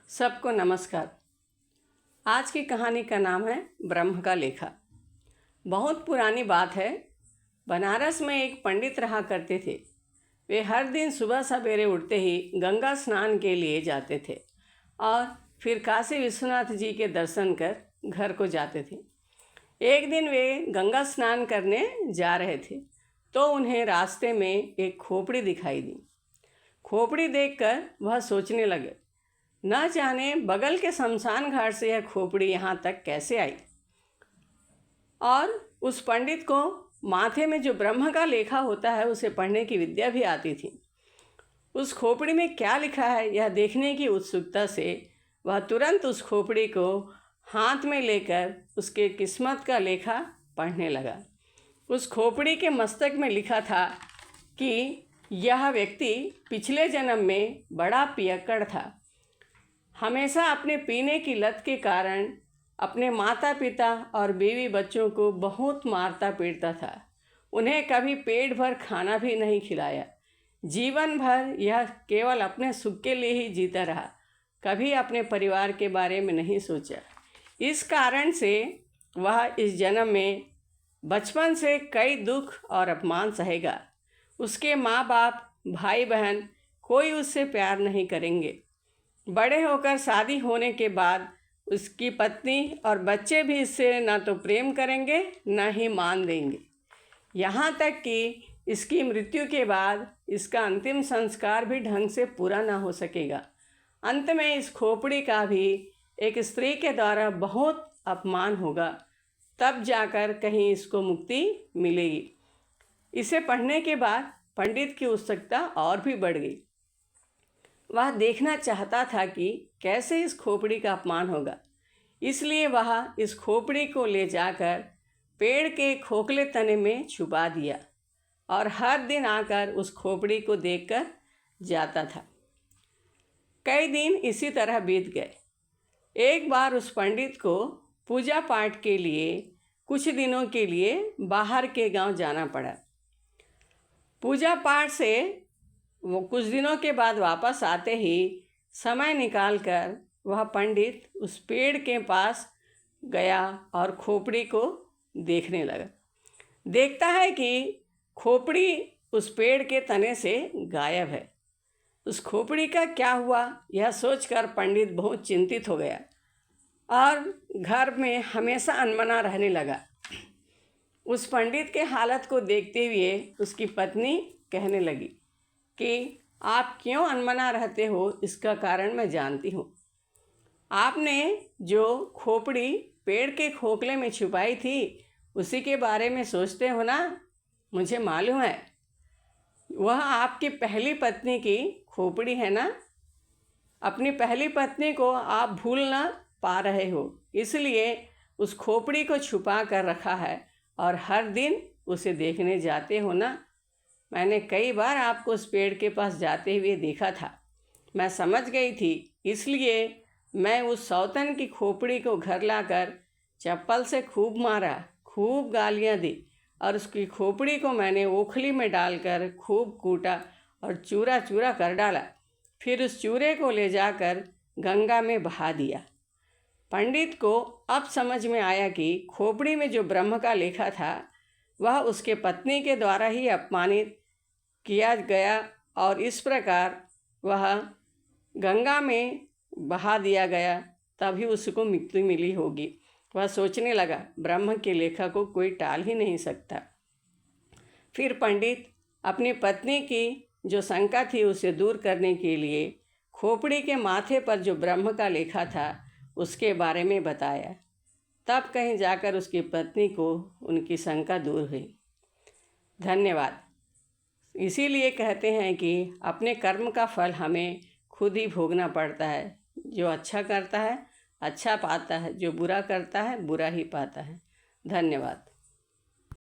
सबको नमस्कार। आज की कहानी का नाम है ब्रह्म का लेखा। बहुत पुरानी बात है। बनारस में एक पंडित रहा करते थे। वे हर दिन सुबह सवेरे उठते ही गंगा स्नान के लिए जाते थे और फिर काशी विश्वनाथ जी के दर्शन कर घर को जाते थे। एक दिन वे गंगा स्नान करने जा रहे थे तो उन्हें रास्ते में एक खोपड़ी दिखाई दी। खोपड़ी देखकर वह सोचने लगे, न जाने बगल के शमशान घाट से यह खोपड़ी यहाँ तक कैसे आई। और उस पंडित को माथे में जो ब्रह्म का लेखा होता है उसे पढ़ने की विद्या भी आती थी। उस खोपड़ी में क्या लिखा है यह देखने की उत्सुकता से वह तुरंत उस खोपड़ी को हाथ में लेकर उसके किस्मत का लेखा पढ़ने लगा। उस खोपड़ी के मस्तक में लिखा था कि यह व्यक्ति पिछले जन्म में बड़ा पियक्कड़ था। हमेशा अपने पीने की लत के कारण अपने माता पिता और बीवी बच्चों को बहुत मारता पीटता था। उन्हें कभी पेट भर खाना भी नहीं खिलाया। जीवन भर यह केवल अपने सुख के लिए ही जीता रहा, कभी अपने परिवार के बारे में नहीं सोचा। इस कारण से वह इस जन्म में बचपन से कई दुख और अपमान सहेगा। उसके माँ बाप, भाई बहन कोई उससे प्यार नहीं करेंगे। बड़े होकर शादी होने के बाद उसकी पत्नी और बच्चे भी इससे न तो प्रेम करेंगे न ही मान देंगे। यहाँ तक कि इसकी मृत्यु के बाद इसका अंतिम संस्कार भी ढंग से पूरा ना हो सकेगा। अंत में इस खोपड़ी का भी एक स्त्री के द्वारा बहुत अपमान होगा, तब जाकर कहीं इसको मुक्ति मिलेगी। इसे पढ़ने के बाद पंडित की उत्सुकता और भी बढ़ गई। वह देखना चाहता था कि कैसे इस खोपड़ी का अपमान होगा। इसलिए वह इस खोपड़ी को ले जाकर पेड़ के खोखले तने में छुपा दिया और हर दिन आकर उस खोपड़ी को देखकर जाता था। कई दिन इसी तरह बीत गए। एक बार उस पंडित को पूजा पाठ के लिए कुछ दिनों के लिए बाहर के गांव जाना पड़ा। पूजा पाठ से वो कुछ दिनों के बाद वापस आते ही समय निकालकर वह पंडित उस पेड़ के पास गया और खोपड़ी को देखने लगा। देखता है कि खोपड़ी उस पेड़ के तने से गायब है। उस खोपड़ी का क्या हुआ यह सोचकर पंडित बहुत चिंतित हो गया और घर में हमेशा अनमना रहने लगा। उस पंडित के हालत को देखते हुए उसकी पत्नी कहने लगी कि आप क्यों अनमना रहते हो, इसका कारण मैं जानती हूँ। आपने जो खोपड़ी पेड़ के खोखले में छुपाई थी उसी के बारे में सोचते हो ना, मुझे मालूम है। वह आपकी पहली पत्नी की खोपड़ी है ना। अपनी पहली पत्नी को आप भूल ना पा रहे हो, इसलिए उस खोपड़ी को छुपा कर रखा है और हर दिन उसे देखने जाते हो ना। मैंने कई बार आपको उस पेड़ के पास जाते हुए देखा था। मैं समझ गई थी, इसलिए मैं उस सौतन की खोपड़ी को घर लाकर चप्पल से खूब मारा, खूब गालियाँ दी और उसकी खोपड़ी को मैंने ओखली में डालकर खूब कूटा और चूरा चूरा कर डाला। फिर उस चूरे को ले जाकर गंगा में बहा दिया। पंडित को अब समझ में आया कि खोपड़ी में जो ब्रह्म का लेखा था वह उसके पत्नी के द्वारा ही अपमानित किया गया और इस प्रकार वह गंगा में बहा दिया गया, तभी उसको मुक्ति मिली होगी। वह सोचने लगा, ब्रह्म के लेखा को कोई टाल ही नहीं सकता। फिर पंडित अपनी पत्नी की जो शंका थी उसे दूर करने के लिए खोपड़ी के माथे पर जो ब्रह्म का लेखा था उसके बारे में बताया। तब कहीं जाकर उसकी पत्नी को उनकी शंका दूर हुई। धन्यवाद। इसीलिए कहते हैं कि अपने कर्म का फल हमें खुद ही भोगना पड़ता है। जो अच्छा करता है अच्छा पाता है, जो बुरा करता है बुरा ही पाता है। धन्यवाद।